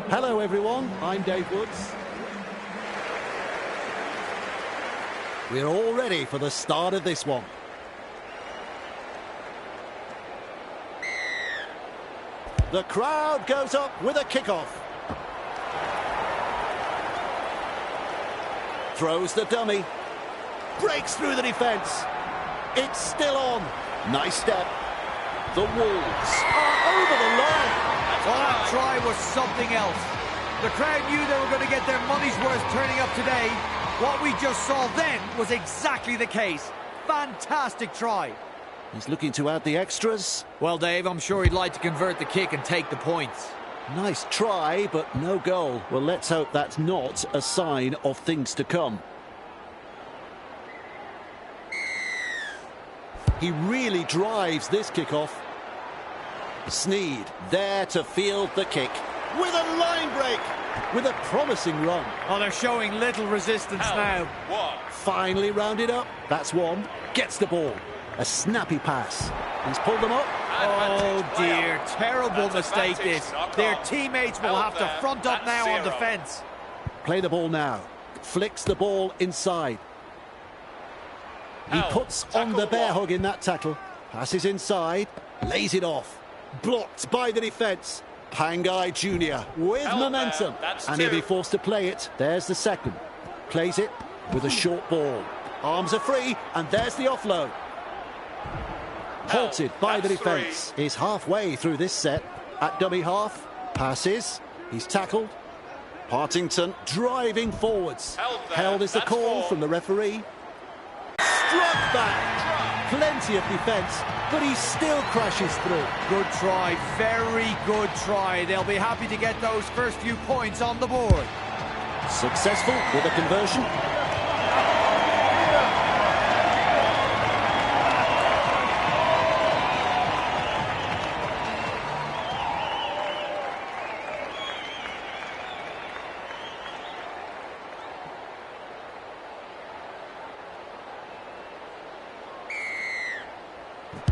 Hello everyone, I'm Dave Woods. We're all ready for the start of this one. The crowd goes up with a kickoff. Throws the dummy. Breaks through the defence. It's still on. Nice step. The Wolves are over the line. Well, that try was something else. The crowd knew they were going to get their money's worth turning up today. What we just saw then was exactly the case. Fantastic try. He's looking to add the extras. Well, Dave, I'm sure he'd like to convert the kick and take the points. Nice try, but no goal. Well, let's hope that's not a sign of things to come. He really drives this kickoff. Sneed there to field the kick with a line break, with a promising run. Oh, they're showing little resistance now. Finally rounded up. That's one. Gets the ball. A snappy pass. He's pulled them up. Oh dear, terrible mistake this. Their teammates will have to front up now on defence. Play the ball now. Flicks the ball inside. He puts on the bear hug in that tackle. Passes inside. Lays it off. Blocked by the defence. Pangai Jr. with momentum. And he'll be forced to play it. There's the second. Plays it with a short ball. Arms are free, and there's the offload. Halted by the defence. He's halfway through this set. At dummy half. Passes. He's tackled. Partington driving forwards. Held is the call from the referee. Struck back. Plenty of defence, but he still crashes through. Good try, very good try. They'll be happy to get those first few points on the board. Successful with a conversion.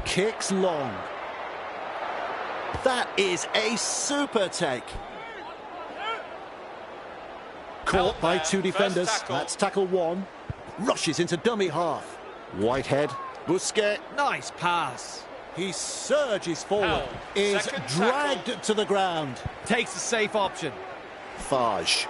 Kicks long. That is a super take. Caught by two defenders. That's tackle one. Rushes into dummy half. Whitehead. Busquets. Nice pass. He surges forward. Is dragged to the ground. Takes the safe option. Fage.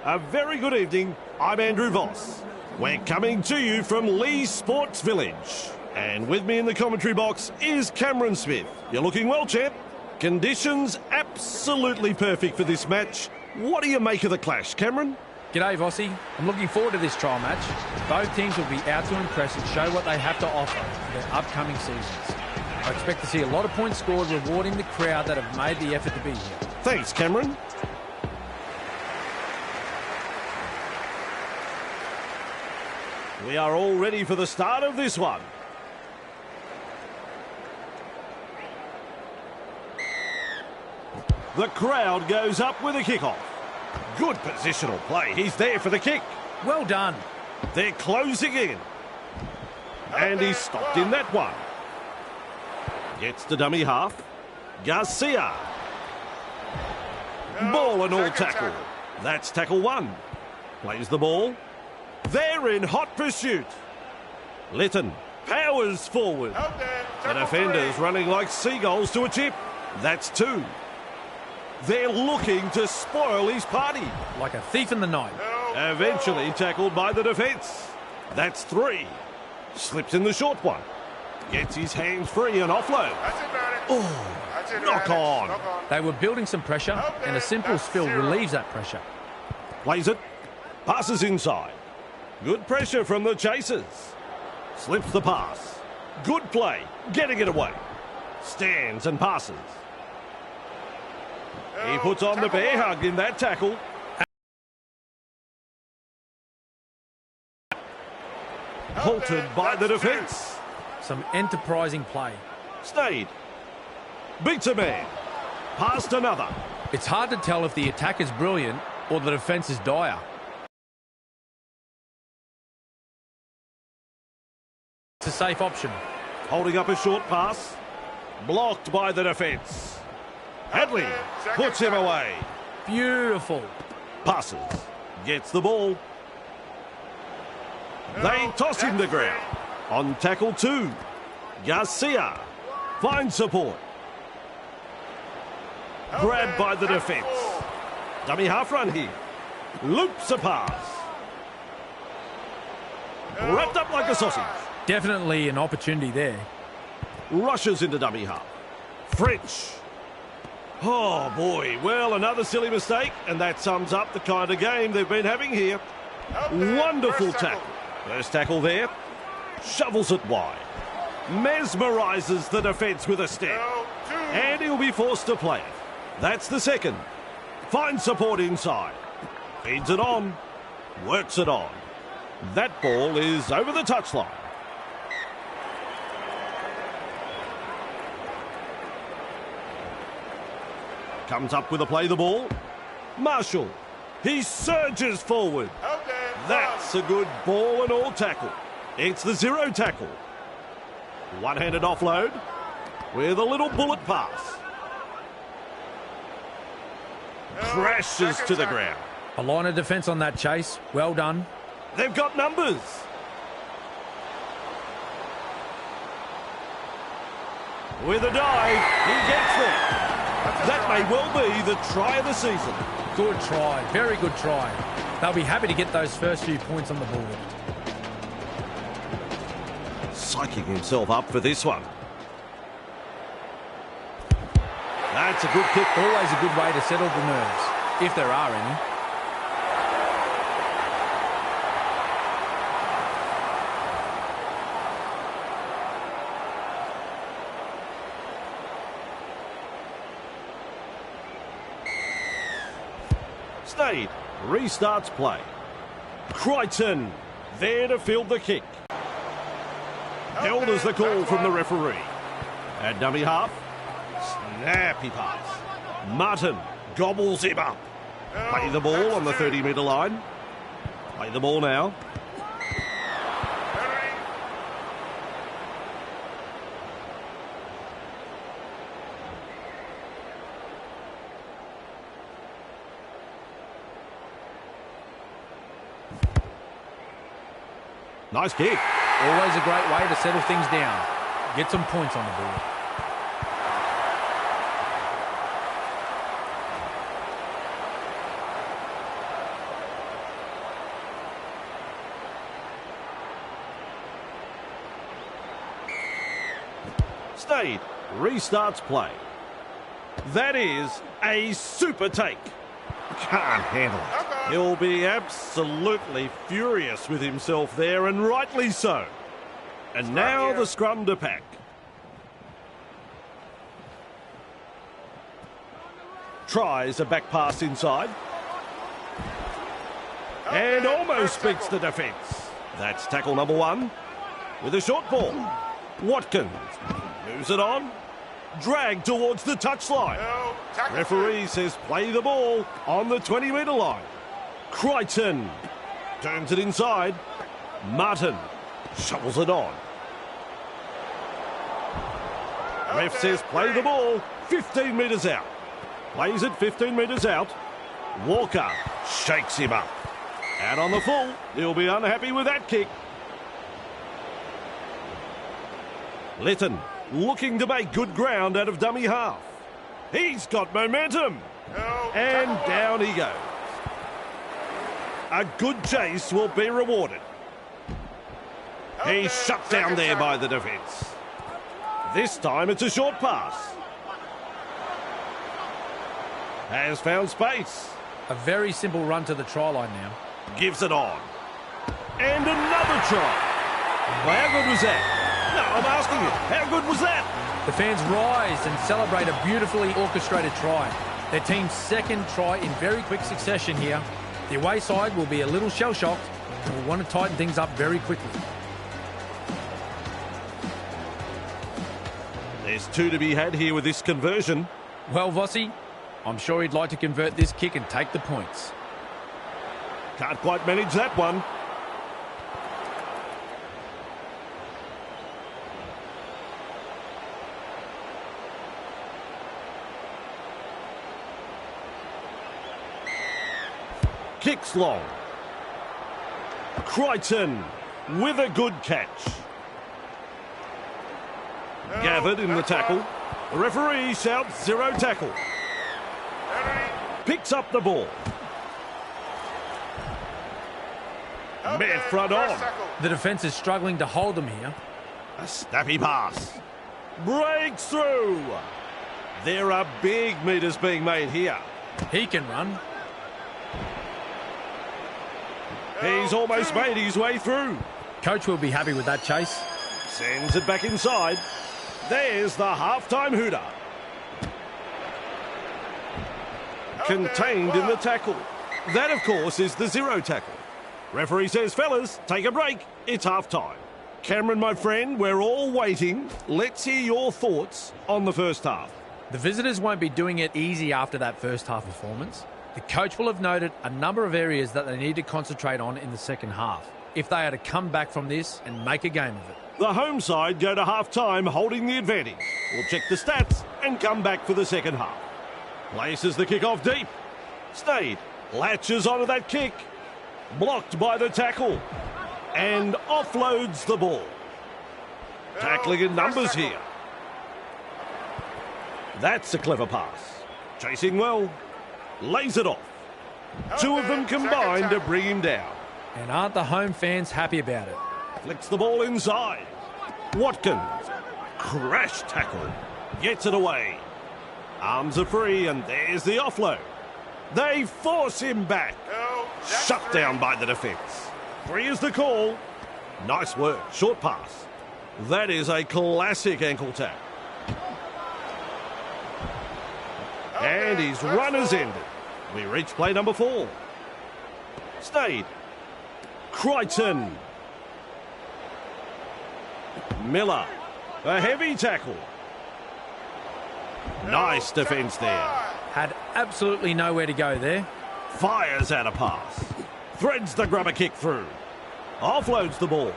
A very good evening. I'm Andrew Voss. We're coming to you from Lee Sports Village. And with me in the commentary box is Cameron Smith. You're looking well, champ. Conditions absolutely perfect for this match. What do you make of the clash, Cameron? G'day, Vossi. I'm looking forward to this trial match. Both teams will be out to impress and show what they have to offer for their upcoming seasons. I expect to see a lot of points scored, rewarding the crowd that have made the effort to be here. Thanks, Cameron. We are all ready for the start of this one. The crowd goes up with a kickoff. Good positional play. He's there for the kick. Well done. They're closing in. And he's stopped in that one. Gets the dummy half. Garcia. Ball and all tackle. That's tackle one. Plays the ball. They're in hot pursuit. Lytton powers forward. The defenders running like seagulls to a chip. That's two. They're looking to spoil his party. Like a thief in the night. Eventually tackled by the defence. That's three. Slips in the short one. Gets his hands free and offload. Oh, knock on. They were building some pressure, and a simple spill relieves that pressure. Plays it. Passes inside. Good pressure from the chasers. Slips the pass. Good play. Getting it away. Stands and passes. He puts on the bear hug in that tackle. Halted by the defence. Some enterprising play. Stayed. Beats a man. Past another. It's hard to tell if the attack is brilliant or the defence is dire. It's a safe option. Holding up a short pass. Blocked by the defence. Hadley puts him away. Beautiful. Passes. Gets the ball. They toss him to ground. On tackle two. Garcia finds support. Grabbed by the defence. Dummy half run here. Loops a pass. Wrapped up like a sausage. Definitely an opportunity there. Rushes into dummy half. French. Oh, boy. Well, another silly mistake, and that sums up the kind of game they've been having here. Wonderful tackle. First tackle there. Shovels it wide. Mesmerises the defence with a step. And he'll be forced to play it. That's the second. Finds support inside. Feeds it on. Works it on. That ball is over the touchline. Comes up with a play the ball. Marshall. He surges forward. That's a good ball and all tackle. It's the zero tackle. One-handed offload with a little bullet pass. Crashes to the ground. A line of defence on that chase. Well done. They've got numbers. With a dive, he gets there. That may well be the try of the season. Good try. Very good try. They'll be happy to get those first few points on the board. Psyching himself up for this one. That's a good kick. Always a good way to settle the nerves, if there are any. Stayed. Restarts play. Crichton there to field the kick. Held as the call from the referee. At dummy half. Snappy pass. Martin gobbles him up. Play the ball on the 30-metre line. Play the ball now. Nice kick. Always a great way to settle things down. Get some points on the board. Stayed. Restarts play. That is a super take. Can't handle it. He'll be absolutely furious with himself there, and rightly so. And now the scrum to pack. Tries a back pass inside. And almost beats the defence. That's tackle number 1. With a short ball. Watkins moves it on. Drag towards the touchline. Referee says play the ball on the 20-metre line. Crichton turns it inside. Martin shovels it on. Ref says play the ball 15 metres out. Plays it 15 metres out. Walker shakes him up. Out on the full. He'll be unhappy with that kick. Lytton looking to make good ground out of dummy half. He's got momentum. And down he goes. A good chase will be rewarded. He's shut down there by the defence. This time it's a short pass. Has found space. A very simple run to the try line now. Gives it on. And another try. Well, how good was that? No, I'm asking you, how good was that? The fans rise and celebrate a beautifully orchestrated try. Their team's second try in very quick succession here. The away side will be a little shell-shocked and will want to tighten things up very quickly. There's 2 to be had here with this conversion. Well, Vossi, I'm sure he'd like to convert this kick and take the points. Can't quite manage that one. Kicks long. Crichton with a good catch. Gathered in the tackle. The referee shouts 0 tackle. Picks up the ball. Met front on. The defence is struggling to hold them here. A snappy pass. Breaks through. There are big metres being made here. He can run. He's almost made his way through. Coach will be happy with that chase. Sends it back inside. There's the half-time hooter. Contained in the tackle. That, of course, is the 0 tackle. Referee says, fellas, take a break. It's half-time. Cameron, my friend, we're all waiting. Let's hear your thoughts on the first half. The visitors won't be doing it easy after that first half performance. The coach will have noted a number of areas that they need to concentrate on in the second half if they are to come back from this and make a game of it. The home side go to half-time holding the advantage. We'll check the stats and come back for the second half. Places the kick off deep. Stayed. Latches onto that kick. Blocked by the tackle. And offloads the ball. Tackling in numbers here. That's a clever pass. Chasing well. Lays it off. 2 of them combined to bring him down. And aren't the home fans happy about it? Flicks the ball inside. Watkins. Crash tackle. Gets it away. Arms are free and there's the offload. They force him back. Shut down by the defence. 3 is the call. Nice work. Short pass. That is a classic ankle tap. And his run has ended. We reach play number 4. Stayed. Crichton. Miller. A heavy tackle. Nice defence there. Had absolutely nowhere to go there. Fires out a pass. Threads the grubber kick through. Offloads the ball.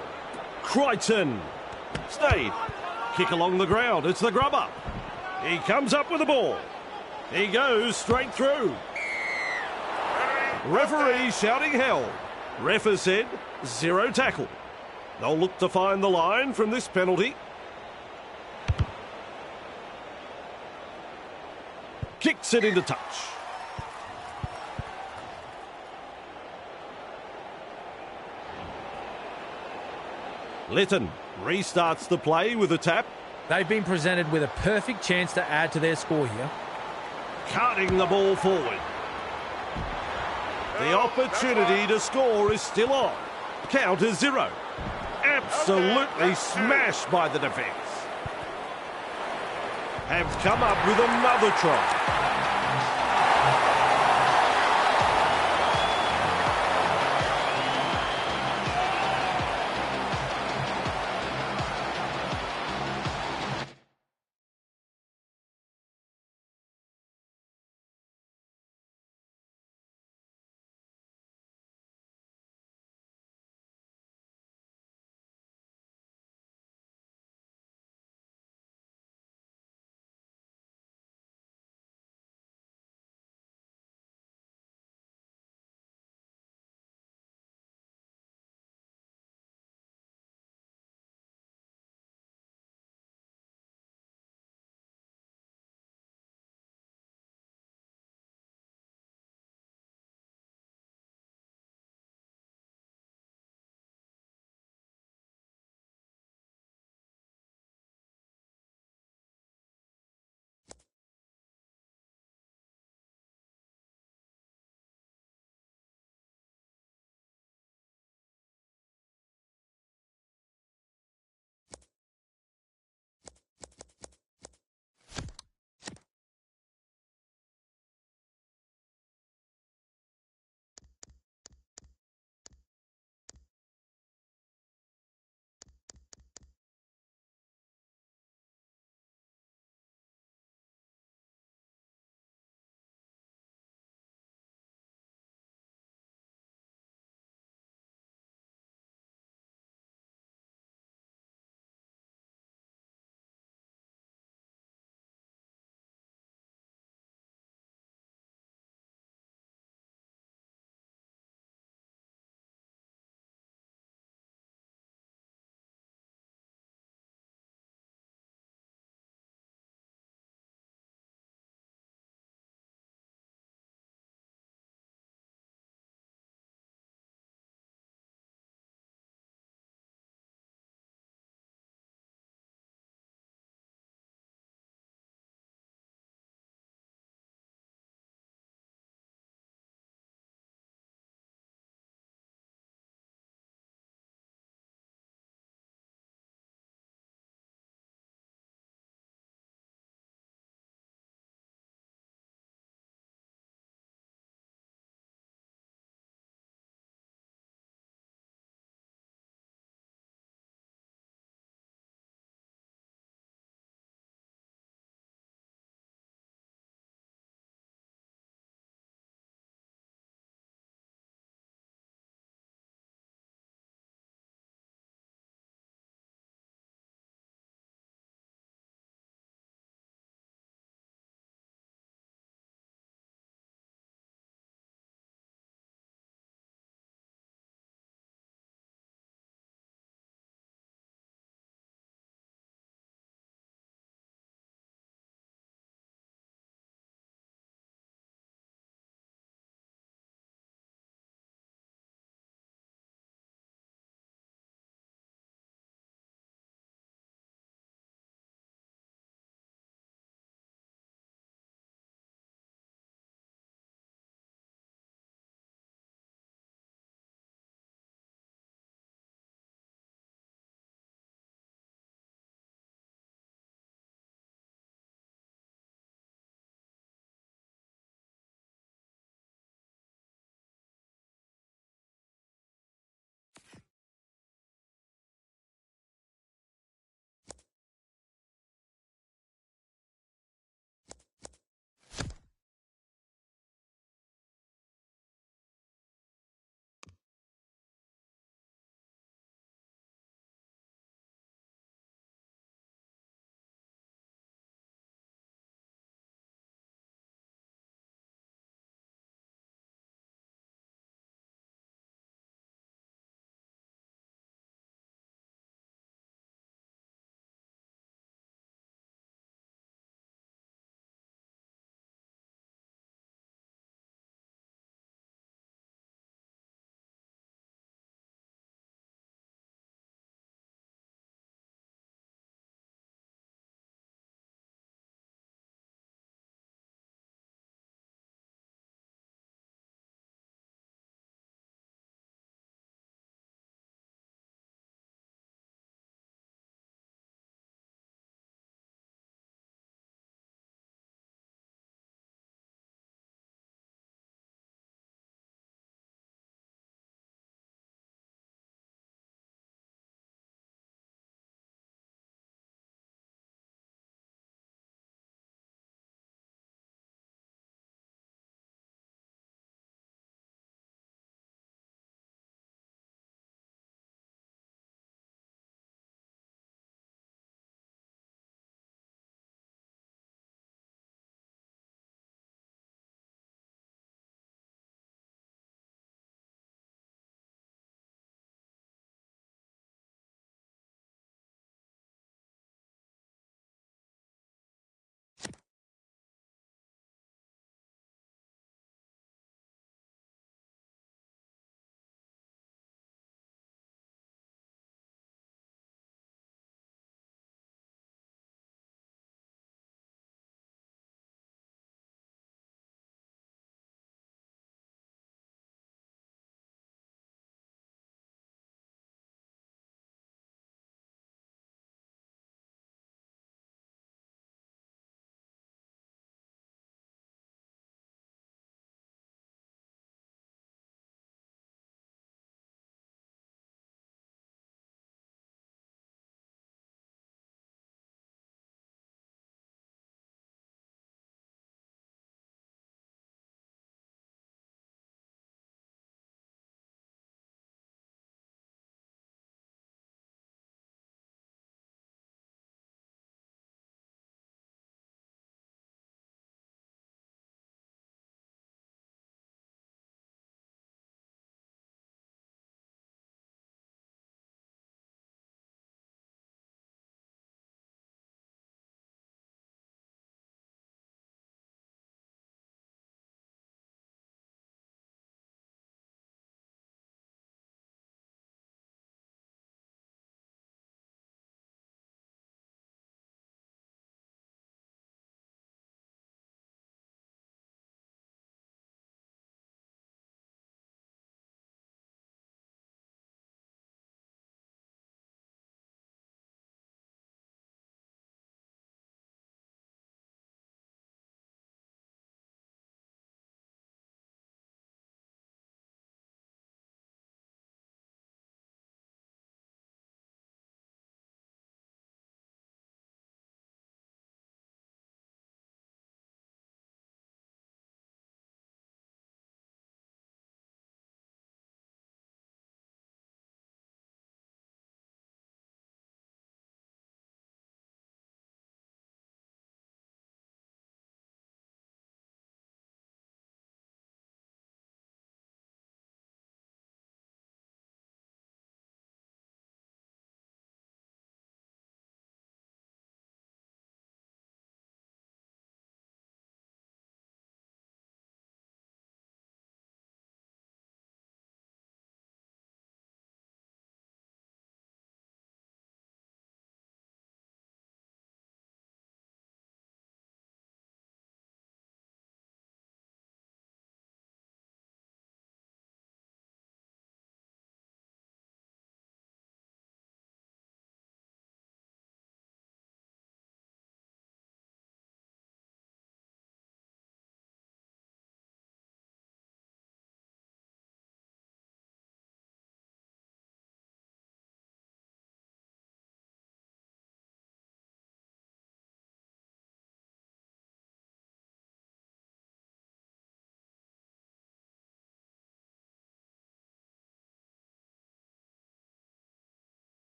Crichton. Stayed. Kick along the ground. It's the grubber. He comes up with the ball. He goes straight through. Referee shouting hell. Ref has said 0 tackle. They'll look to find the line from this penalty. Kicks it into touch. Lytton restarts the play with a tap. They've been presented with a perfect chance to add to their score here. Cutting the ball forward. The opportunity to score is still on. Count is 0. Absolutely smashed by the defence. Have come up with another try.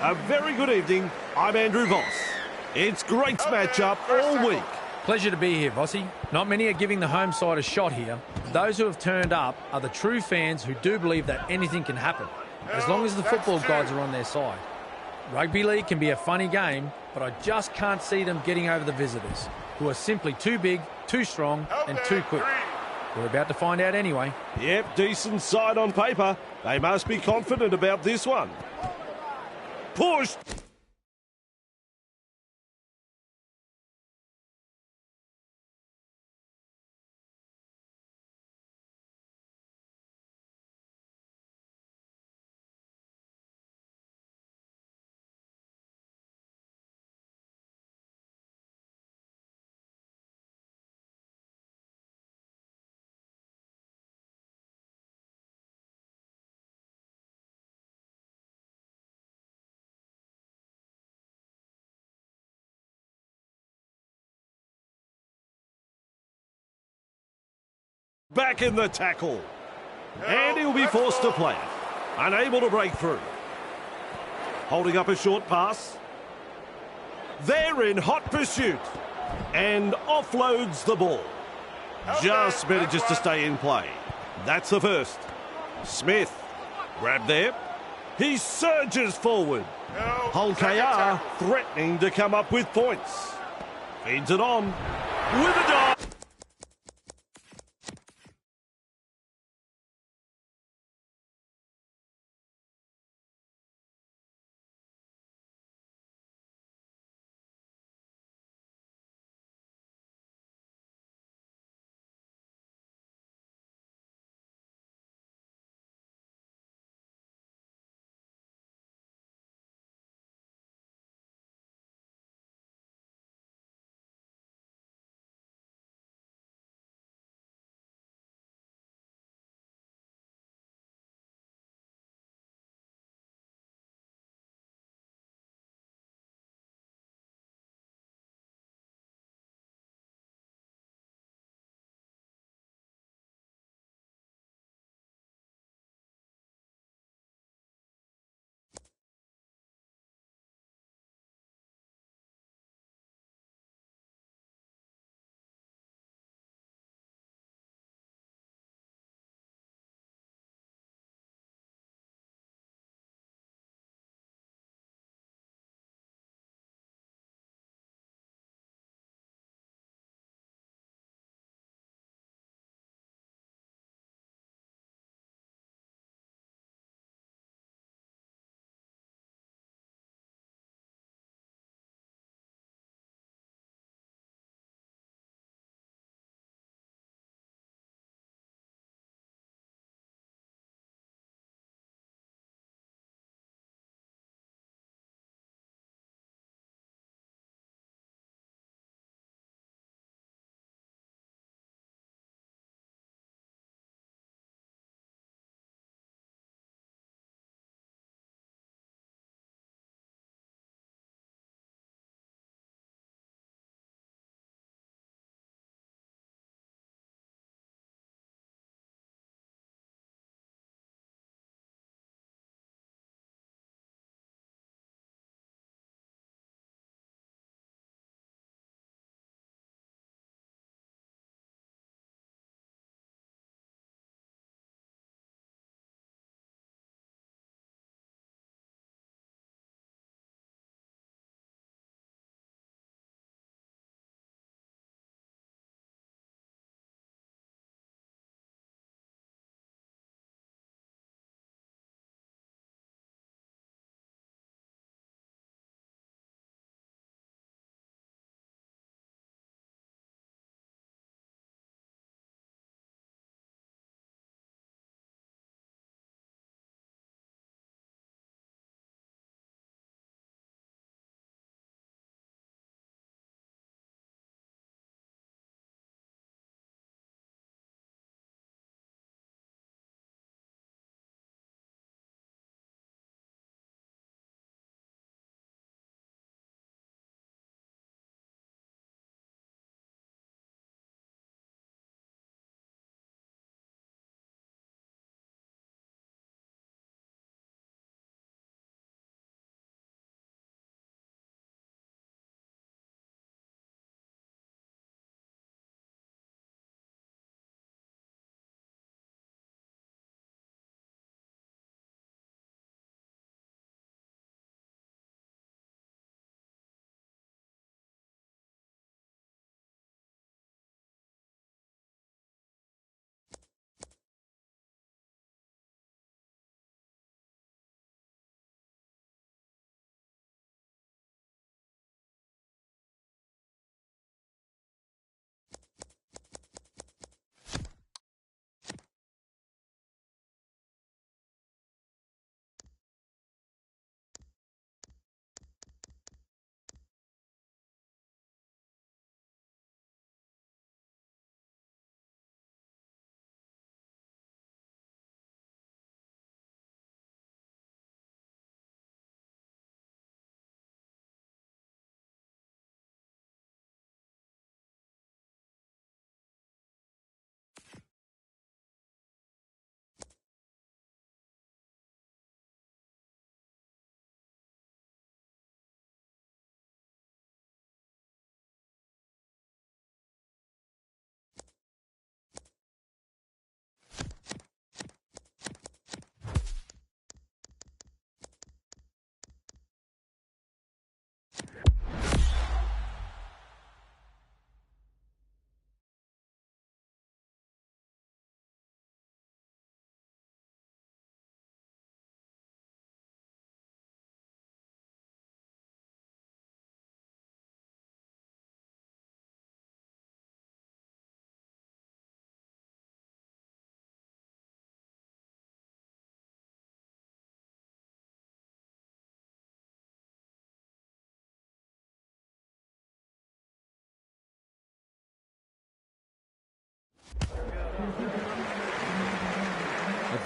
A very good evening. I'm Andrew Voss. It's great matchup all week. Pleasure to be here, Vossi. Not many are giving the home side a shot here. Those who have turned up are the true fans who do believe that anything can happen, as long as the football gods are on their side. Rugby league can be a funny game, but I just can't see them getting over the visitors, who are simply too big, too strong, and too quick. We're about to find out anyway. Yep, decent side on paper. They must be confident about this one. Pushed. Back in the tackle. And he'll be forced to play it. Unable to break through. Holding up a short pass. They're in hot pursuit. And offloads the ball. Just manages to stay in play. That's the first. Smith. Grab there. He surges forward. Hull KR threatening to come up with points. Feeds it on. With a dive.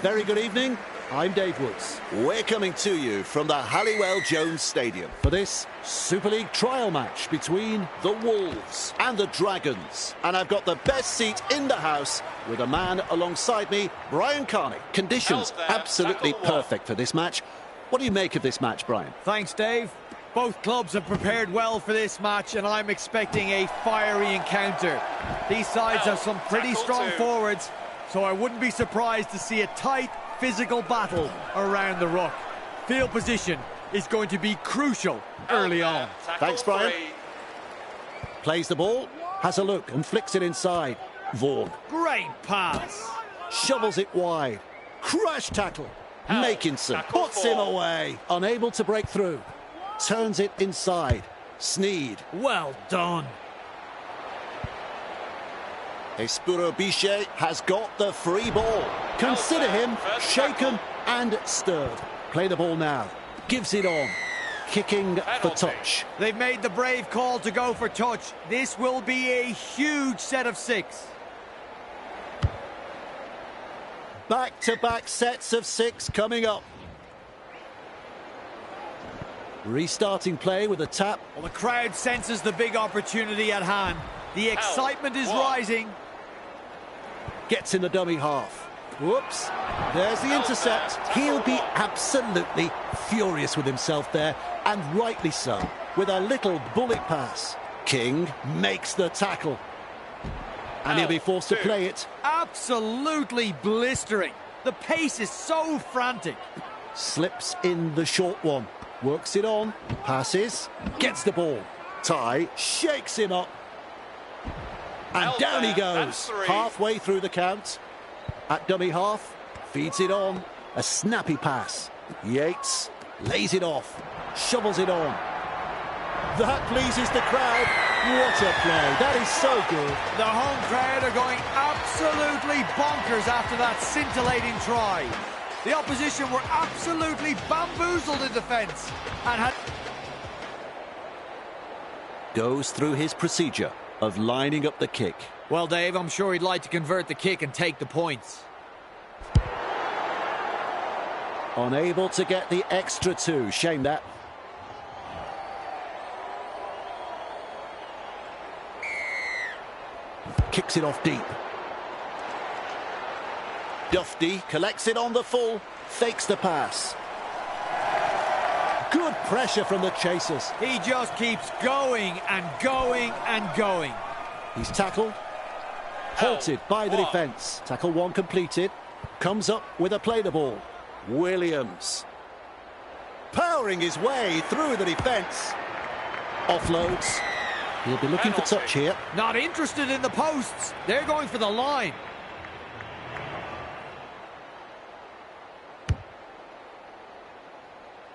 very good evening. I'm Dave Woods. We're coming to you from the Halliwell Jones Stadium For this Super League trial match between the Wolves and the Dragons. And I've got the best seat in the house with a man alongside me, Brian Carney. Conditions absolutely perfect for this match. What do you make of this match, Brian? Thanks, Dave. Both clubs have prepared well for this match, and I'm expecting a fiery encounter. These sides have some pretty strong forwards, so I wouldn't be surprised to see a tight, physical battle around the ruck. Field position is going to be crucial early on. Thanks, Brian. Plays the ball, has a look and flicks it inside. Vaughan Great pass. shovels it wide. Crash tackle. Makinson puts him away. Unable to break through. Turns it inside. Sneed. Well done. Espuro Bichet Has got the free ball. Consider him shaken and stirred. Play the ball now. Gives it on. Kicking for touch. They've made the brave call to go for touch. This will be a huge set of 6. Back-to-back sets of 6 coming up. Restarting play with a tap. Well, the crowd senses the big opportunity at hand. The excitement is rising. Gets in the dummy half. Whoops. There's the intercept. He'll be absolutely furious with himself there, and rightly so, with a little bullet pass. King makes the tackle. And he'll be forced to play it. Absolutely blistering. The pace is so frantic. Slips in the short one. Works it on. Passes. Gets the ball. Ty shakes him up. And down he goes. Halfway through the count. At dummy half. Feeds it on. A snappy pass. Yates lays it off. Shovels it on. That pleases the crowd. What a play. That is so good. The home crowd are going absolutely bonkers after that scintillating try. The opposition were absolutely bamboozled in defence and had... Goes through his procedure of lining up the kick. Well, Dave, I'm sure he'd like to convert the kick and take the points. Unable to get the extra 2. Shame that. Kicks it off deep. Dufty collects it on the full. Fakes the pass. Good pressure from the chasers. He just keeps going and going and going. He's tackled. Halted by the defence. Tackle 1 completed. Comes up with a play the ball. Williams powering his way through the defence. Offloads. He'll be looking for touch here. Not interested in the posts. They're going for the line.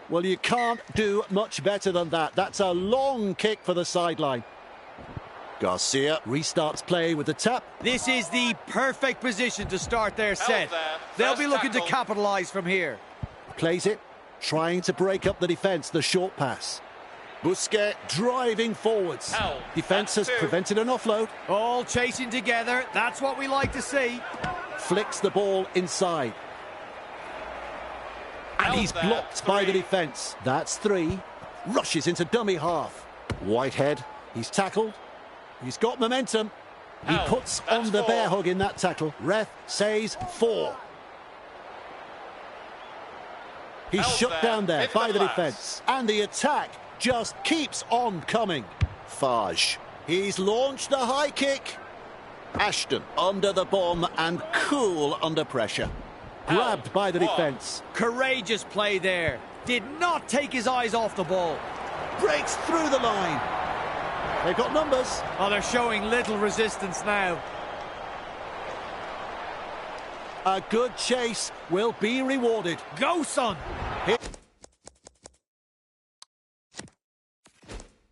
Well, you can't do much better than that. That's a long kick for the sideline. Garcia Restarts play with the tap. This is the perfect position to start their set. They'll be looking to capitalise from here. Plays it. Trying to break up the defence. The short pass. Busquets Driving forwards. Defence has prevented an offload. All chasing together. That's what we like to see. Flicks the ball inside. And he's blocked by the defence. That's 3. Rushes into dummy half. Whitehead. He's tackled. He's got momentum. He puts on the bear hug in that tackle. Ref says 4. He's shut down there by the defence. And the attack just keeps on coming. Fage. He's launched the high kick. Ashton under the bomb and cool under pressure. Grabbed by the defence. Courageous play there. Did not take his eyes off the ball. Breaks through the line. They've got numbers. Oh, they're showing little resistance now. A good chase will be rewarded. Go, son!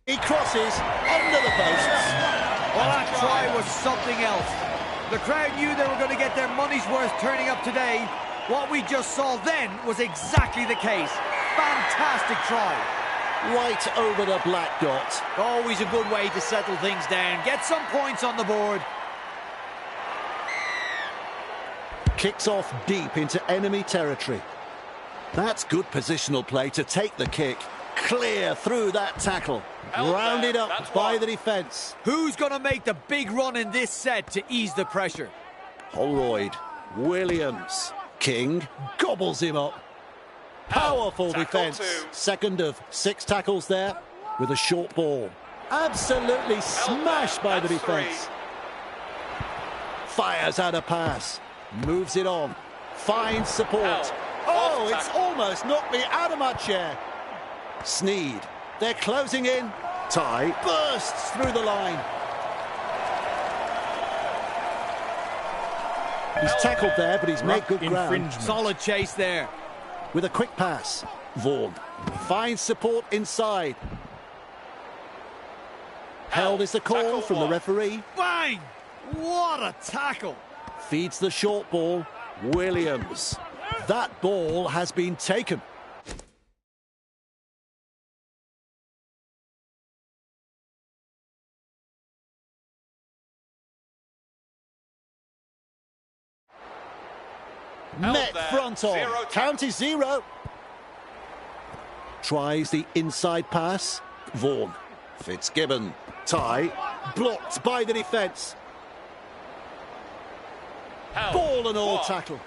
He crosses under the posts. Well, that try was something else. The crowd knew they were going to get their money's worth turning up today. What we just saw then was exactly the case. Fantastic try. Right over the black dot. Always a good way to settle things down. Get some points on the board. Kicks off deep into enemy territory. That's good positional play to take the kick. Clear through that tackle. Rounded up by the defence. Who's going to make the big run in this set to ease the pressure? Holroyd, Williams, King gobbles him up. Powerful defence. Second of 6 tackles there with a short ball. Absolutely smashed by the defence. Fires out a pass. Moves it on. Finds support. Oh, it's almost knocked me out of my chair. Sneed. They're closing in. Ty bursts through the line. He's tackled there, but he's made good ground. Solid chase there. With a quick pass. Vaughan finds support inside. Held is the call from the referee. Bang! What a tackle! Feeds the short ball. Williams. That ball has been taken. Met front on. Count is 0. Tries the inside pass. Vaughan. Fitzgibbon. Ty. Blocked by the defence. Ball and all tackle.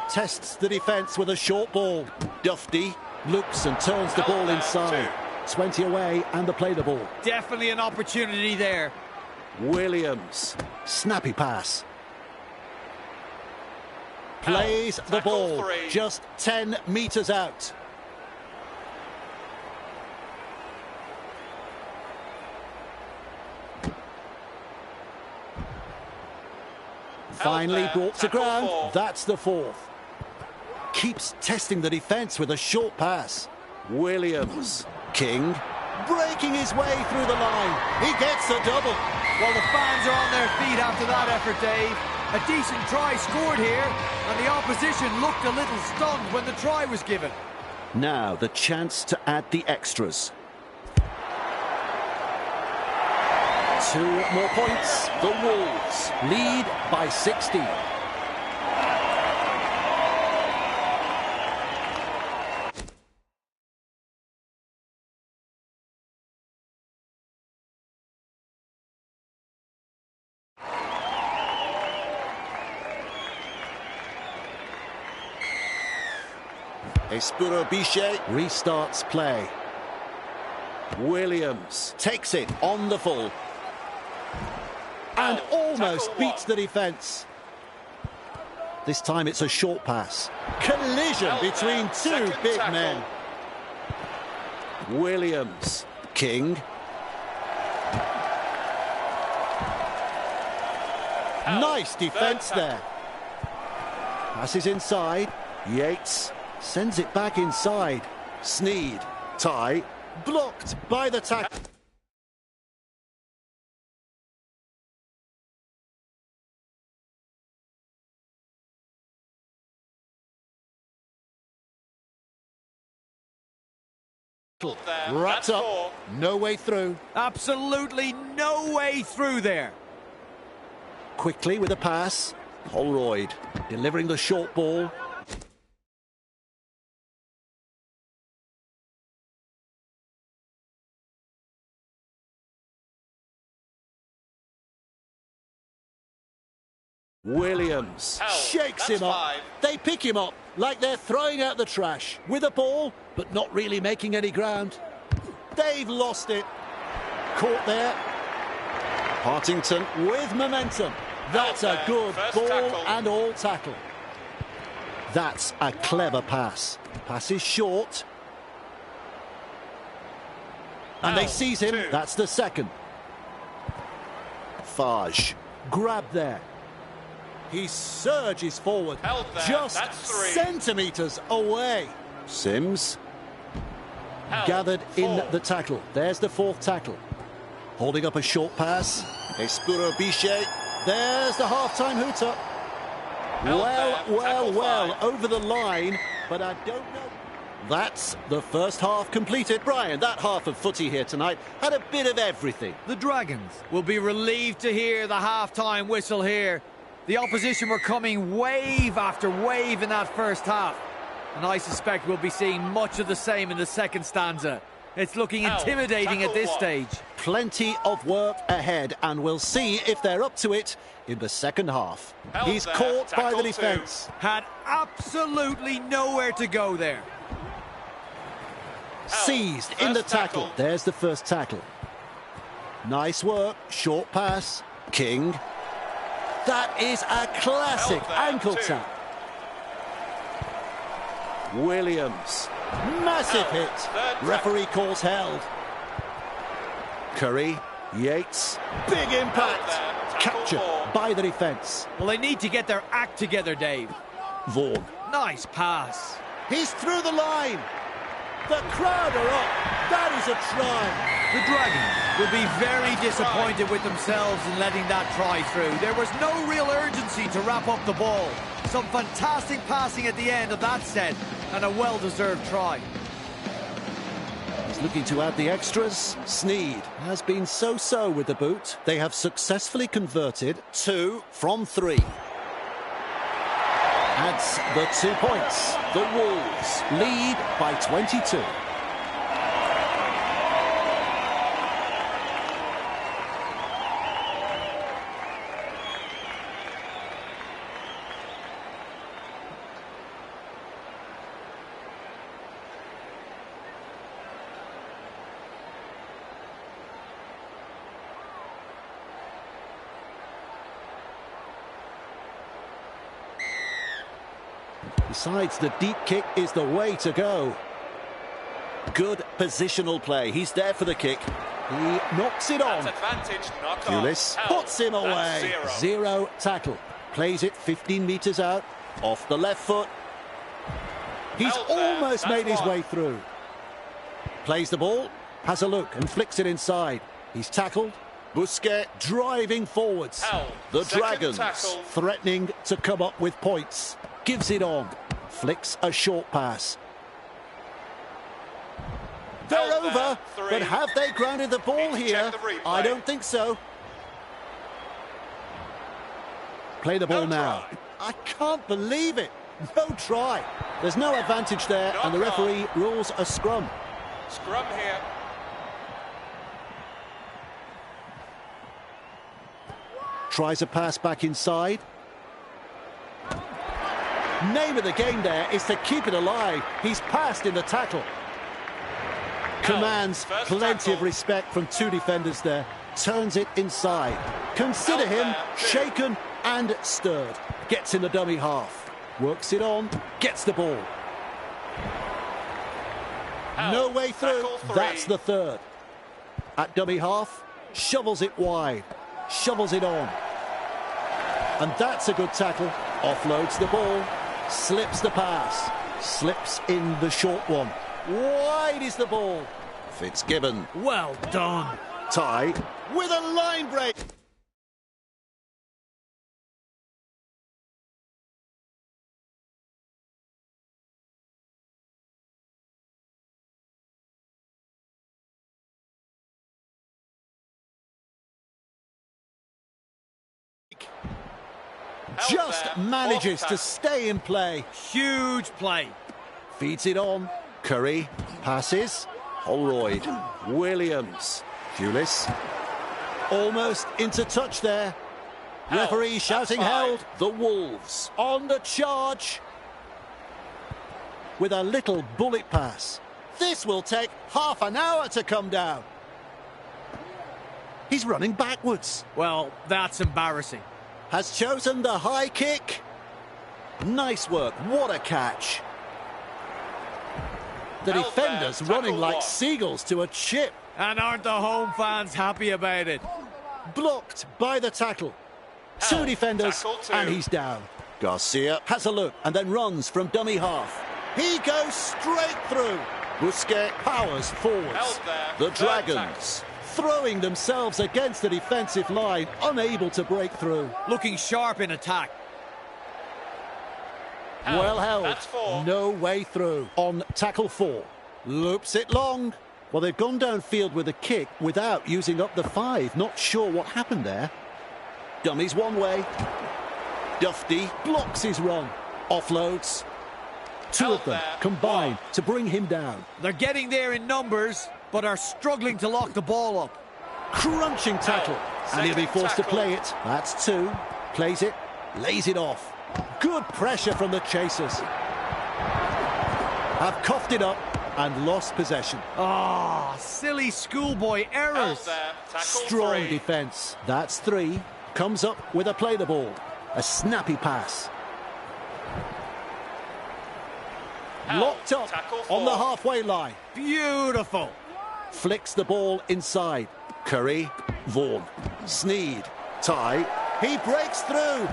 Tests the defence with a short ball. Dufty looks and turns the ball inside. 20 away and the play the ball. Definitely an opportunity there. Williams. Snappy pass. Plays the ball just 10 metres out. Finally brought to ground. That's the 4th. Keeps testing the defence with a short pass. Williams. King. Breaking his way through the line. He gets the double. Well, the fans are on their feet after that effort, Dave. A decent try scored here, and the opposition looked a little stunned when the try was given. Now the chance to add the extras. 2 more points. The Wolves lead by 16. Espuro Bichet restarts play. Williams takes it on the full. And almost beats the defence. This time it's a short pass. Collision between 2 big men. Williams. King. Nice defence there. Passes inside. Yates. Sends it back inside. Sneed. Ty. Blocked by the tackle. Wrapped up. No way through. Absolutely no way through there. Quickly with a pass. Holroyd delivering the short ball. Williams shakes him up. They pick him up like they're throwing out the trash. With a ball, but not really making any ground. They've lost it. Caught there. Partington with momentum. That's a good ball and all tackle. That's a clever pass. Pass is short. And they seize him. That's the second. Fage. Grab there. He surges forward, just centimetres away. Sims gathered in the tackle. There's the 4th tackle. Holding up a short pass. Espuro Bichet. There's the half-time hooter. Well, over the line, but I don't know. That's the first half completed. Brian, that half of footy here tonight had a bit of everything. The Dragons will be relieved to hear the half-time whistle here. The opposition were coming wave after wave in that first half. And I suspect we'll be seeing much of the same in the second stanza. It's looking intimidating at this stage. Plenty of work ahead, and we'll see if they're up to it in the second half. He's caught by the defence. Had absolutely nowhere to go there. Seized in the tackle. There's the first tackle. Nice work. Short pass. King. That is a classic ankle tap. Williams. Massive hit. Referee calls held. Curry. Yates. Big impact. Captured by the defence. Well, they need to get their act together, Dave. Vaughan. Nice pass. He's through the line. The crowd are up. That is a try. The Dragons will be very disappointed with themselves in letting that try through. There was no real urgency to wrap up the ball. Some fantastic passing at the end of that set, and a well-deserved try. He's looking to add the extras. Sneed has been so-so with the boot. They have successfully converted 2 from 3. Adds the 2 points. The Wolves lead by 22. Decides the deep kick is the way to go. Good positional play. He's there for the kick. He knocks it on. Pulis puts him away. Zero tackle. Plays it 15 metres out. Off the left foot. He's almost made his way through. Plays the ball. Has a look and flicks it inside. He's tackled. Busquets driving forwards. The Dragons threatening to come up with points. Gives it on. Flicks a short pass. They're over, but have they grounded the ball here? I don't think so. Play the ball now. I can't believe it. No try. There's no advantage there, and the referee rules a scrum. Scrum here. Tries a pass back inside. Name of the game there is to keep it alive. He's passed in the tackle. Commands plenty of respect from 2 defenders there. Turns it inside. Consider him shaken and stirred. Gets in the dummy half. Works it on. Gets the ball. No way through. That's the third. At dummy half. Shovels it wide. Shovels it on. And that's a good tackle. Offloads the ball. Slips the pass. Slips in the short one. Wide is the ball. Fitzgibbon. Well done. Ty with a line break. Just manages to stay in play. Huge play. Feeds it on. Curry passes. Holroyd. Williams. Pulis. Almost into touch there. Referee shouting held. The Wolves on the charge. With a little bullet pass. This will take half an hour to come down. He's running backwards. Well, that's embarrassing. Has chosen the high kick. Nice work. What a catch. The defenders running like seagulls to a chip. And aren't the home fans happy about it? Blocked by the tackle. 2 defenders and he's down. Garcia has a look and then runs from dummy half. He goes straight through. Busquets powers forwards. The Dragons throwing themselves against the defensive line, unable to break through. Looking sharp in attack. Well held. No way through. On tackle 4. Loops it long. Well, they've gone downfield with a kick without using up the 5. Not sure what happened there. Dummies one way. Dufty blocks his run. Offloads. Two of them combine to bring him down. They're getting there in numbers, but are struggling to lock the ball up. Crunching tackle. And he'll be forced to play it. That's two. Plays it. Lays it off. Good pressure from the chasers. Have coughed it up and lost possession. Ah, silly schoolboy errors. Strong defence. That's three. Comes up with a play the ball. A snappy pass. Locked up on the halfway line. Beautiful. Flicks the ball inside. Curry, Vaughan, Sneed, Ty. He breaks through.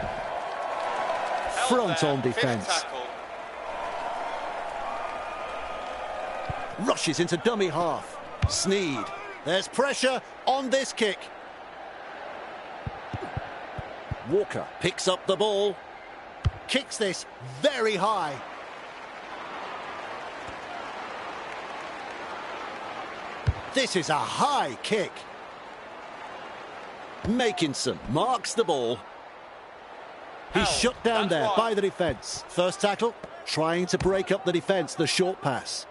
Front on defence. Rushes into dummy half. Sneed. There's pressure on this kick. Walker picks up the ball. Kicks this very high. This is a high kick. Makinson marks the ball. He's shut down there by the defence. First tackle, trying to break up the defence, the short pass.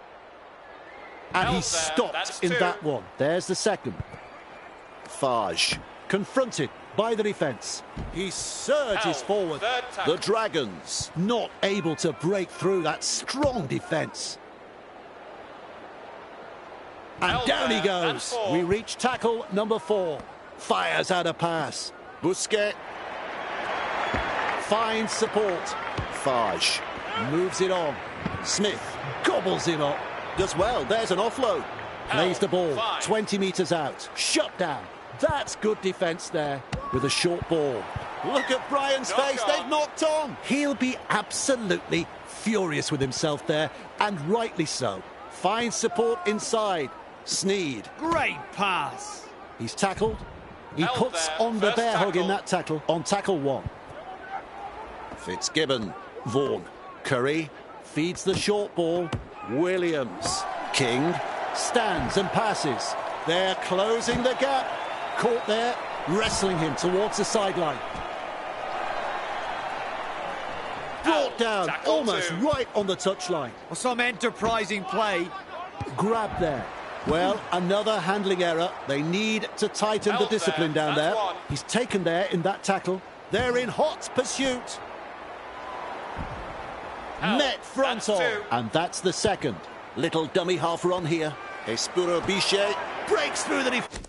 And he's stopped in that one. There's the second. Fage, confronted by the defence. He surges forward. The Dragons not able to break through that strong defence. And down he goes. We reach tackle number 4. Fires out a pass. Busquets finds support. Fage moves it on. Smith gobbles him up. Does well. There's an offload. Plays the ball 20 metres out. Shut down. That's good defence there with a short ball. Look at Brian's face. They've knocked on. He'll be absolutely furious with himself there, and rightly so. Finds support inside. Sneed. Great pass. He's tackled. He puts on the bear hug in that tackle. On tackle 1. Fitzgibbon. Vaughan. Curry feeds the short ball. Williams. King stands and passes. They're closing the gap. Caught there, wrestling him towards the sideline. Brought down almost right on the touchline. Well, some enterprising play. Grab there. Well, another handling error. They need to tighten the discipline down there. He's taken there in that tackle. They're in hot pursuit. Met front on. And that's the second. Little dummy half run here. Espuro Bichet breaks through the defence.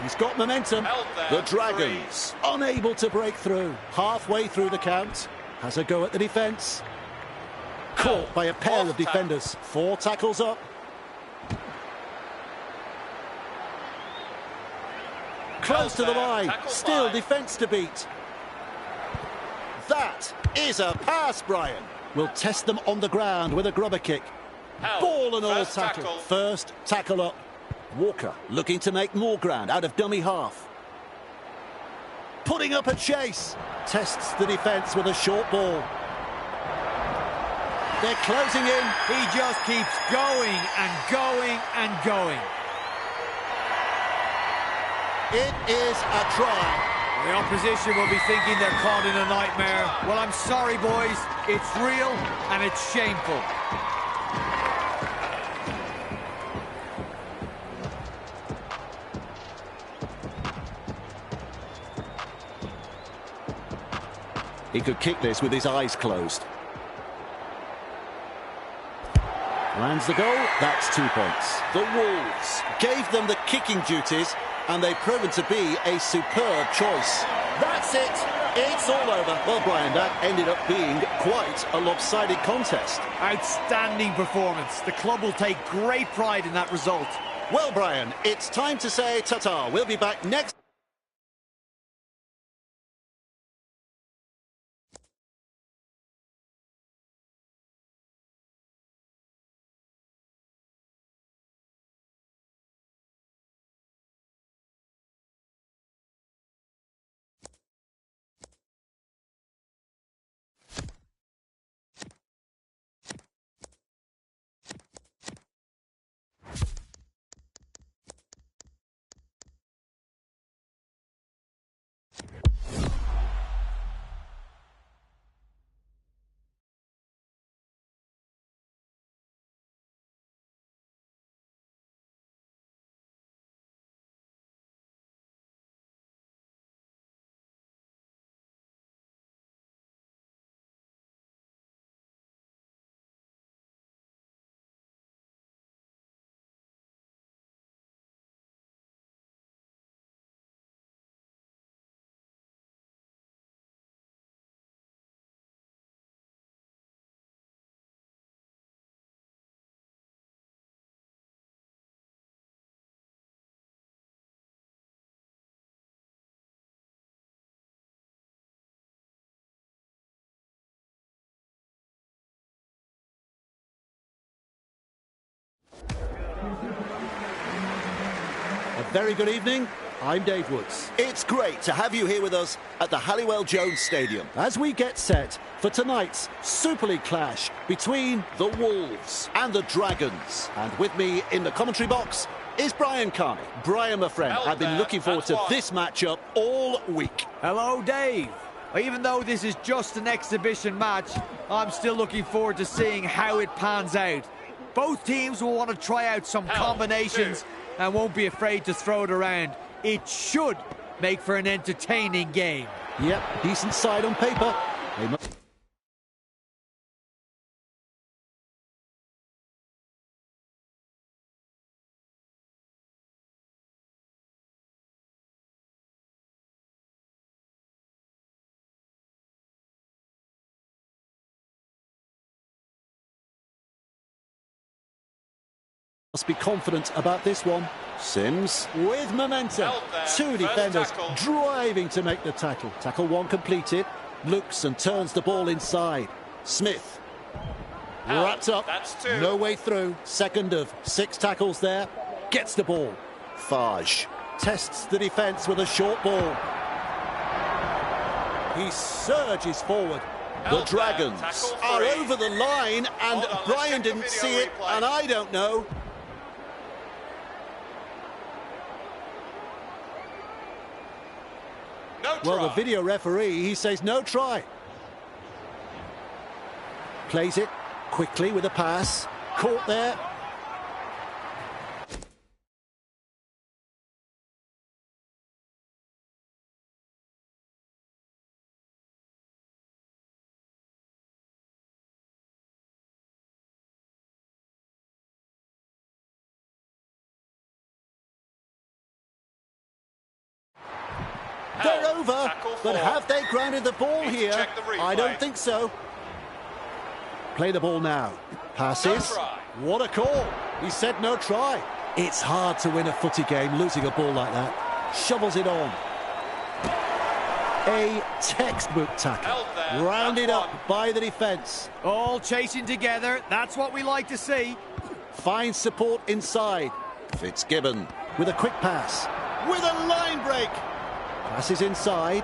He's got momentum. The Dragons unable to break through. Halfway through the count. Has a go at the defence. Caught by a pair of defenders. 4 tackles up. Close to the line. Still defence to beat. That is a pass, Brian. Will test them on the ground with a grubber kick. Ball and all tackle. First tackle up. Walker looking to make more ground out of dummy half. Putting up a chase. Tests the defence with a short ball. They're closing in. He just keeps going and going and going. It is a try. The opposition will be thinking they're caught in a nightmare. Well, I'm sorry, boys. It's real and it's shameful. He could kick this with his eyes closed. Lands the goal. That's 2 points. The Wolves gave them the kicking duties, and they've proven to be a superb choice. That's it. It's all over. Well, Brian, that ended up being quite a lopsided contest. Outstanding performance. The club will take great pride in that result. Well, Brian, it's time to say ta-ta. We'll be back next Very good evening. I'm Dave Woods. It's great to have you here with us at the Halliwell Jones Stadium As we get set for tonight's Super League clash between the Wolves and the Dragons. And with me in the commentary box is Brian Carney. Brian, my friend, I've been looking forward to this matchup all week. Hello, Dave. Even though this is just an exhibition match, I'm still looking forward to seeing how it pans out. Both teams will want to try out some combinations and won't be afraid to throw it around. It should make for an entertaining game. Yep, decent side on paper. They must be confident about this one. Sims. With momentum. Two defenders driving to make the tackle. Tackle one completed. Looks and turns the ball inside. Smith. Wrapped up. No way through. Second of 6 tackles there. Gets the ball. Fage. Tests the defence with a short ball. He surges forward. The Dragons are over the line, and Brian didn't see it, and I don't know. Well, the video referee, he says no try. Plays it quickly with a pass. Caught there. They're over, but have they grounded the ball here? I don't think so. Play the ball now. Passes. What a call. He said no try. It's hard to win a footy game losing a ball like that. Shovels it on. A textbook tackle. Rounded up by the defence. All chasing together. That's what we like to see. Finds support inside. Fitzgibbon With a quick pass. with a line break. Passes inside.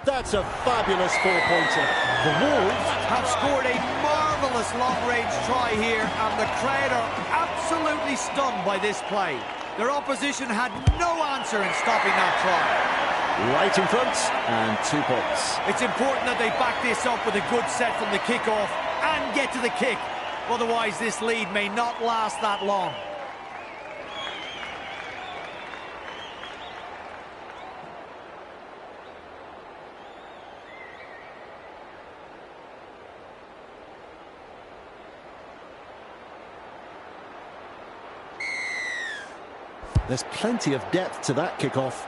That's a fabulous 4-pointer. The Wolves Have scored a marvellous long-range try here, and the crowd are absolutely stunned by this play. Their opposition had no answer in stopping that try. right in front, and 2 points. It's important that they back this up with a good set from the kick-off and get to the kick. Otherwise, this lead may not last that long. There's plenty of depth to that kick-off.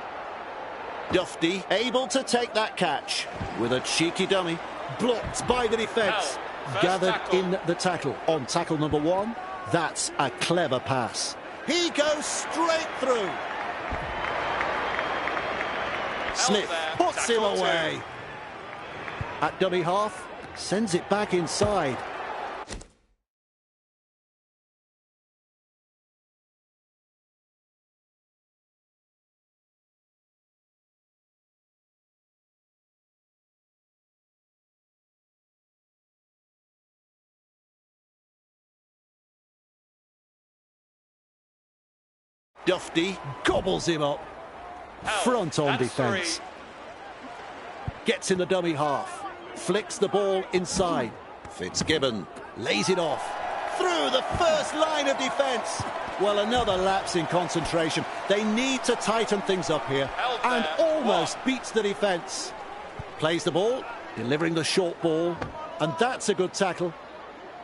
Dufty able to take that catch with a cheeky dummy. Blocked by the defence. Gathered in the tackle. On tackle number 1, that's a clever pass. He goes straight through. Smith puts him away. At dummy half, sends it back inside. Dufty Gobbles him up. Front on defence. Gets in the dummy half. Flicks the ball inside. Fitzgibbon Lays it off. Through the first line of defence. Well, another lapse in concentration. They need to tighten things up here. And almost beats the defence. Plays the ball, delivering the short ball. And that's a good tackle.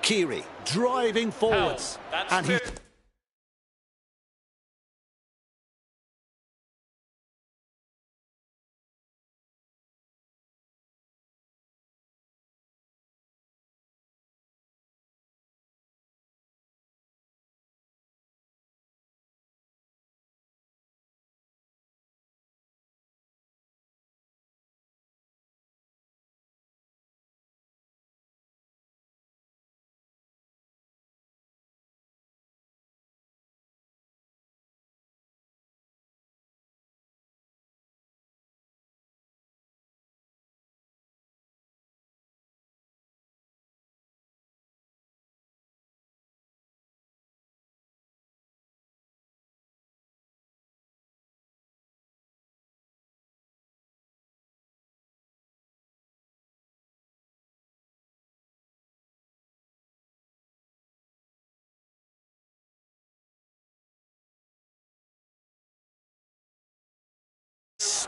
Keary driving forwards. And he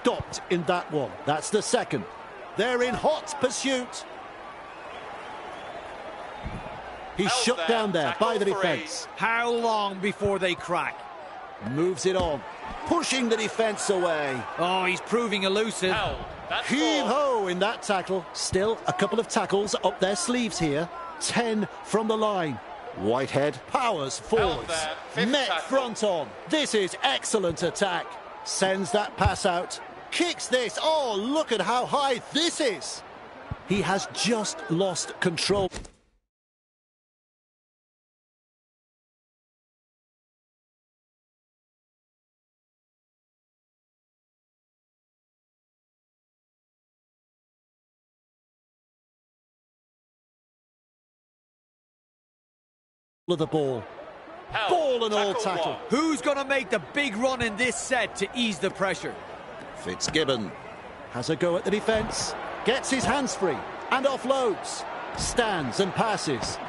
stopped in that one. That's the second. They're in hot pursuit. He's shut down there by the defence. How long before they crack? Moves it on, pushing the defence away. Oh, he's proving elusive. Heave-ho in that tackle. Still a couple of tackles up their sleeves here. 10 from the line. Whitehead powers forwards. Met front on. This is excellent attack. Sends that pass out. Kicks this. Oh, look at how high this is. He has just lost control. Of the ball. Ball and all tackle. Who's going to make the big run in this set to ease the pressure? Fitzgibbon has a go at the defence. Gets his hands free and offloads. Stands and passes.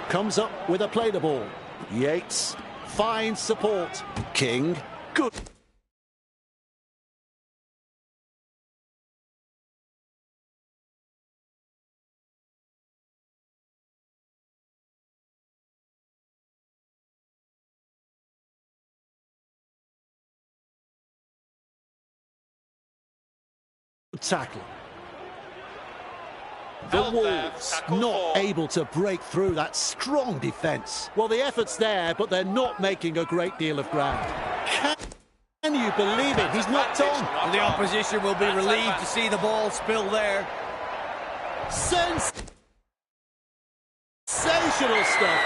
Comes up with a play the ball. Yates finds support. King, good. Tackle. The Wolves not able to break through that strong defence. Well, the effort's there, but they're not making a great deal of ground. Can you believe it? He's knocked on. Well, the opposition will be relieved to see the ball spill there. Sensational stuff.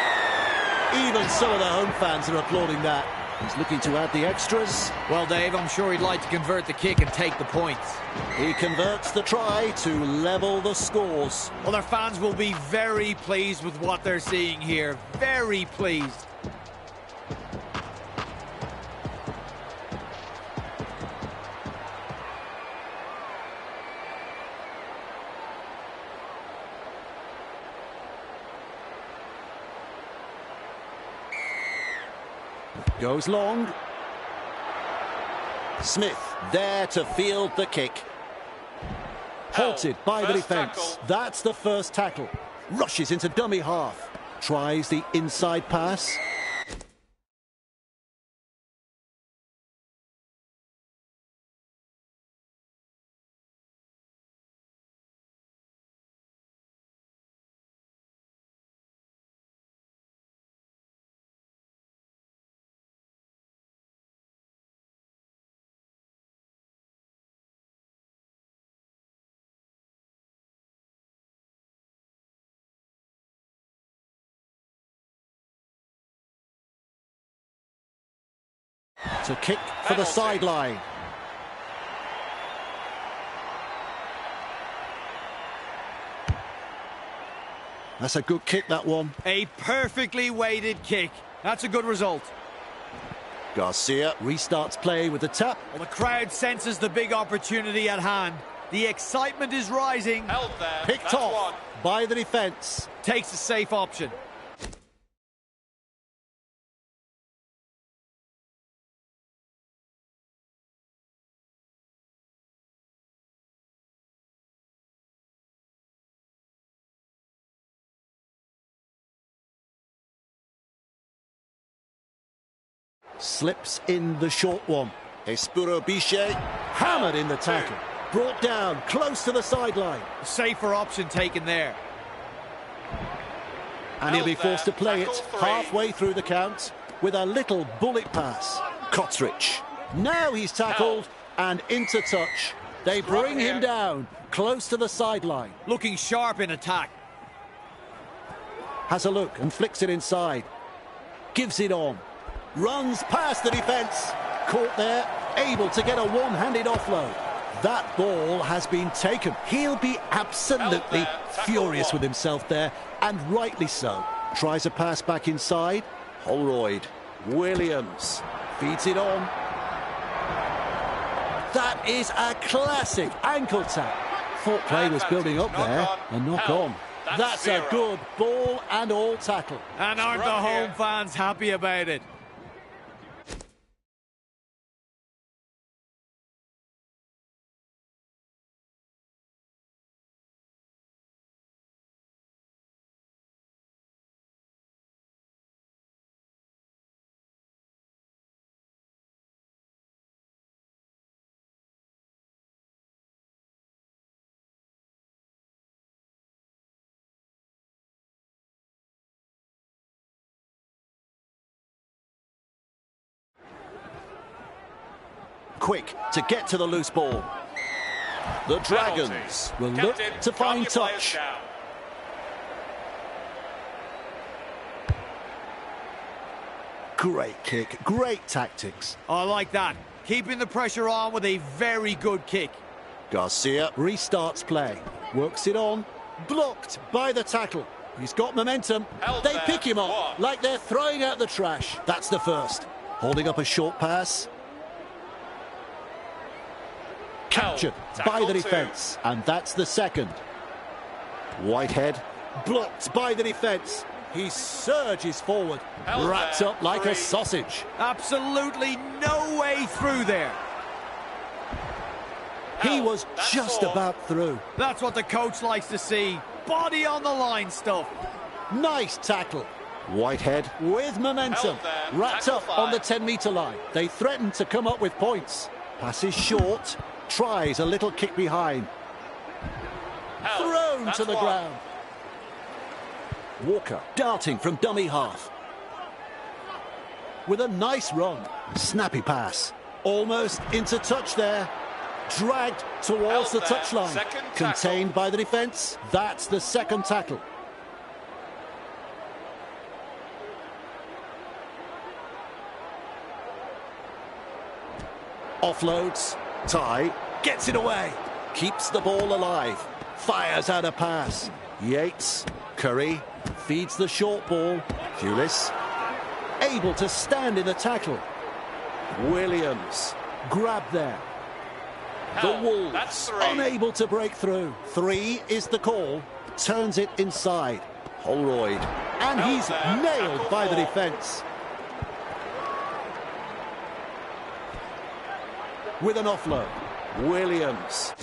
Even some of the home fans are applauding that. He's looking to add the extras. Well, Dave, I'm sure he'd like to convert the kick and take the points. He converts the try to level the scores. Well, their fans will be very pleased with what they're seeing here. Very pleased. Goes long. Smith there to field the kick. Halted by the defence. That's the first tackle. Rushes into dummy half. Tries the inside pass. To kick for the sideline. That's a good kick, that one. A perfectly weighted kick. That's a good result. Garcia restarts play with the tap. Well, the crowd senses the big opportunity at hand. The excitement is rising. Picked off by the defence. Takes a safe option. Slips in the short one. Espuro Biche hammered in the tackle. Brought down close to the sideline. Safer option taken there. And he'll be forced to play it halfway through the count with a little bullet pass. Kotrich. Now he's tackled and into touch. They bring him down close to the sideline. Looking sharp in attack. Has a look and flicks it inside. Gives it on. Runs past the defence. Caught there, able to get a one-handed offload. That ball has been taken. He'll be absolutely furious with himself there, and rightly so. Tries a pass back inside. Holroyd. Williams. Feeds it on. That is a classic ankle tap. Thought play was building up there. A knock on. That's a good ball and all tackle. And aren't the home fans happy about it? Quick to get to the loose ball. The Dragons will look to find touch. Great kick, great tactics. I like that. Keeping the pressure on with a very good kick. Garcia restarts play. Works it on. Blocked by the tackle. He's got momentum. They pick him up like they're throwing out the trash. That's the first. Holding up a short pass. Captured by the defence, and that's the second. Whitehead blocked by the defence. He surges forward, wrapped up like a sausage. Absolutely no way through there. He was just about through. That's what the coach likes to see. Body on the line stuff. Nice tackle. Whitehead with momentum, wrapped up on the 10-metre line. They threaten to come up with points. Passes short. Tries a little kick behind. Thrown to the ground. Walker darting from dummy half. With a nice run. Snappy pass. Almost into touch there. Dragged towards the touchline. Contained by the defence. That's the second tackle. Offloads. Ty gets it away, keeps the ball alive, fires out a pass. Yates, Curry, feeds the short ball. Pulis, able to stand in the tackle. Williams, grab there. The Wolves, unable to break through. 3 is the call, turns it inside. Holroyd, and he's nailed by the defence. With an offload, Williams.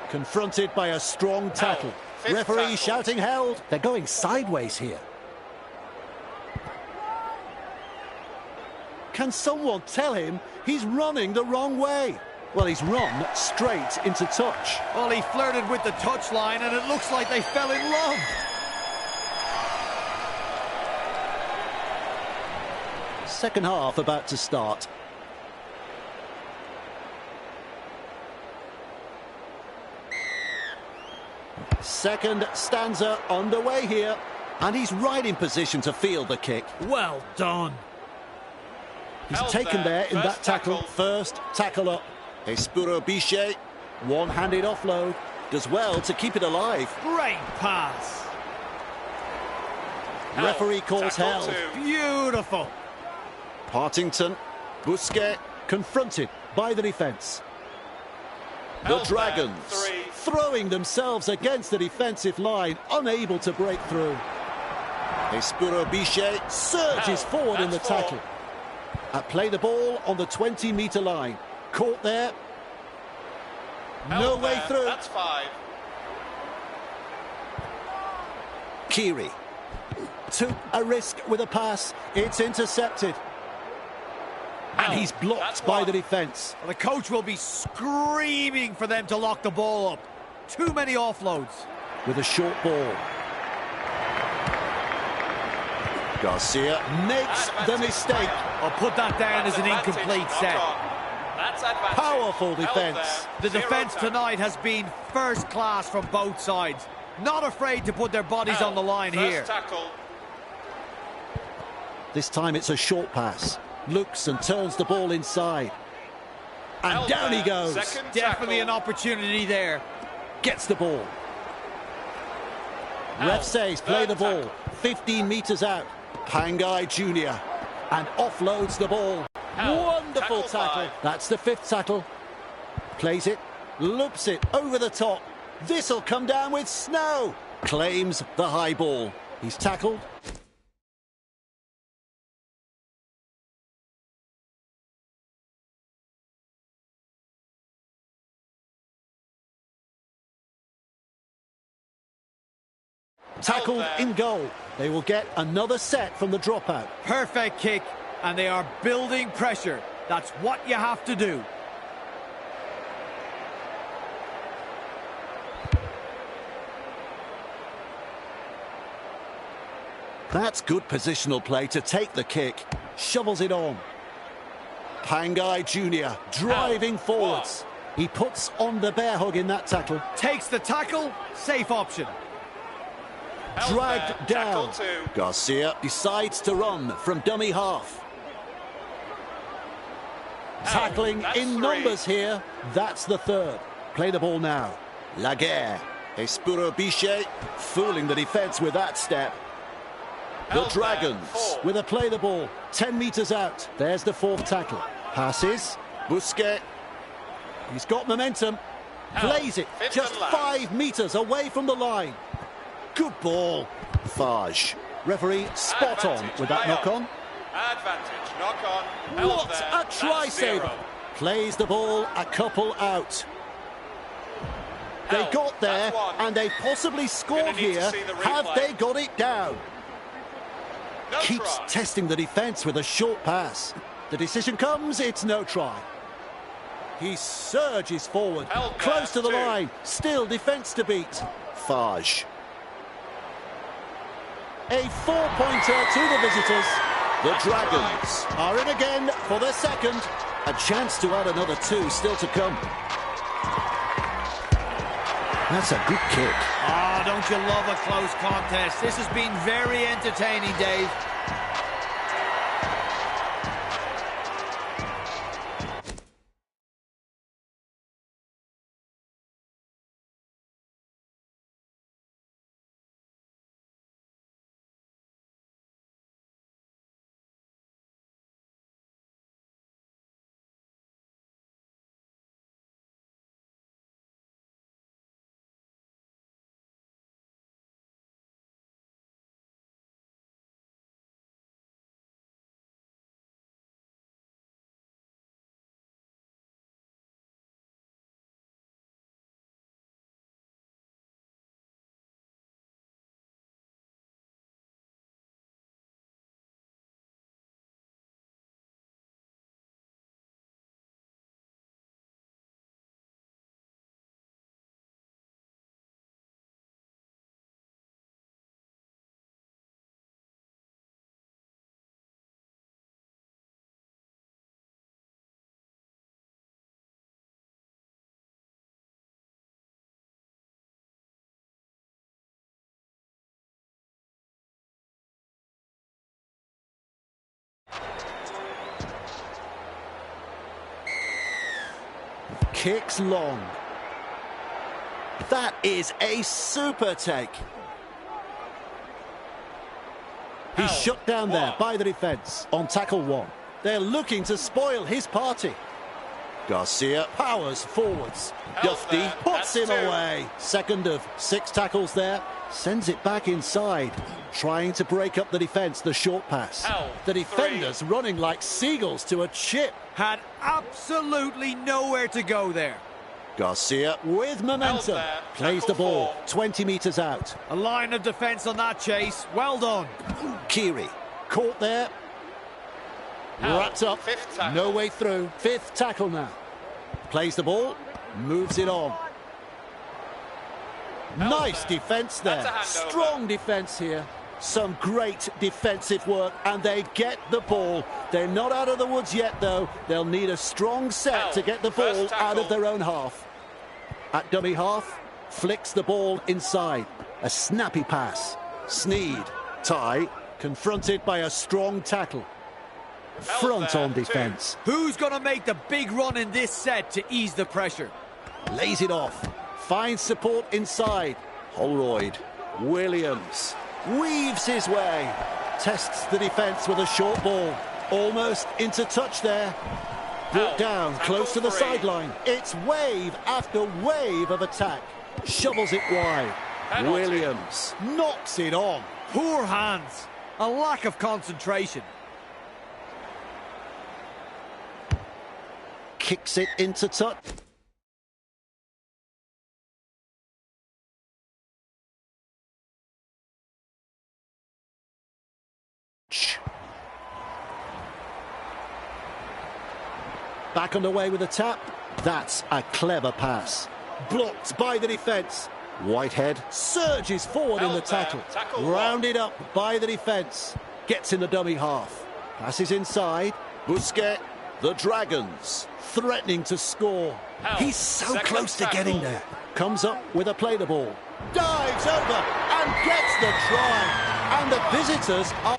Confronted by a strong tackle. Referee shouting held. They're going sideways here. Can someone tell him he's running the wrong way? Well, he's run straight into touch. Well, he flirted with the touchline, and it looks like they fell in love. Second half about to start. Second stanza underway here. And he's right in position to field the kick. Well done. He's taken there in that tackle. First tackle up. Espuro Biche, one-handed offload. Does well to keep it alive. Great pass. Referee calls held. Beautiful. Partington, Busquets, confronted by the defence. The Dragons throwing themselves against the defensive line, unable to break through. Espuro Biche surges forward in the tackle. Play the ball on the 20-metre line. Caught there. No way through. That's 5. Kiri took a risk with a pass. It's intercepted. And he's blocked by the defence. Well, the coach will be screaming for them to lock the ball up. Too many offloads. With a short ball. Garcia makes the mistake. I'll put that down as an incomplete set. Powerful defence. The defence tonight has been first class from both sides. Not afraid to put their bodies on the line here. This time it's a short pass. Looks and turns the ball inside. And down he goes. Definitely an opportunity there. Gets the ball. Ref says play the ball. 15 metres out. Pangai Jr. And offloads the ball. Wonderful tackle. That's the 5th tackle. Plays it. Loops it over the top. This'll come down with snow. Claims the high ball. He's tackled. Tackled in goal. They will get another set from the dropout. Perfect kick, and they are building pressure. That's what you have to do. That's good positional play to take the kick. Shovels it on. Pangai Jr. driving forwards. He puts on the bear hug in that tackle. Takes the tackle, safe option. Dragged down. Garcia decides to run from dummy half. Tackling in numbers here. That's the 3rd. Play the ball now. Laguerre. Espuro Biche fooling the defence with that step. The Dragons with a play the ball. 10 metres out. There's the 4th tackle. Passes. Busquets. He's got momentum. Plays it just 5 metres away from the line. Good ball. Fage. Referee spot on with that knock-on. Advantage, knock-on. What a try-saver. Plays the ball a couple out. They got there and they possibly scored here. Have they got it down? Keeps testing the defence with a short pass. The decision comes, it's no try. He surges forward, close to the line. Still defence to beat. Fage. A 4-pointer to the visitors. The Dragons are in again for their 2nd. A chance to add another 2 still to come. That's a good kick. Ah, don't you love a close contest? This has been very entertaining, Dave. Kicks long. That is a super take. He's shut down there by the defence on tackle 1. They're looking to spoil his party. Garcia powers forwards. Dufty puts him away. Second of 6 tackles there. Sends it back inside. Trying to break up the defence, the short pass. The defenders running like seagulls to a chip. Had absolutely nowhere to go there. Garcia with momentum. Plays the ball 20 metres out. A line of defence on that chase. Well done. Kiri caught there. Wrapped up. No way through. 5th tackle now. Plays the ball. Moves it on. Nice defence there. Strong defence here. Some great defensive work, and they get the ball. They're not out of the woods yet, though. They'll need a strong set to get the ball out of their own half. At dummy half, flicks the ball inside. A snappy pass. Sneed, Ty, confronted by a strong tackle. Front on defence. Who's going to make the big run in this set to ease the pressure? Lays it off. Finds support inside. Holroyd. Williams. Weaves his way. Tests the defence with a short ball. Almost into touch there. Brought down close to the sideline. It's wave after wave of attack. Shovels it wide. Williams knocks it on. Poor hands. A lack of concentration. Kicks it into touch. Back underway with a tap. That's a clever pass. Blocked by the defence. Whitehead surges forward in the tackle. Rounded up by the defence. Gets in the dummy half. Passes inside. Busquets. The Dragons threatening to score. He's so close to getting there. Comes up with a play the ball. Dives over and gets the try. And the visitors are...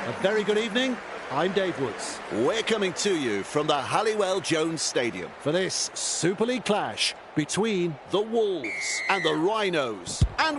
A very good evening. I'm Dave Woods. We're coming to you from the Halliwell Jones Stadium for this Super League clash between the Wolves and the Rhinos. And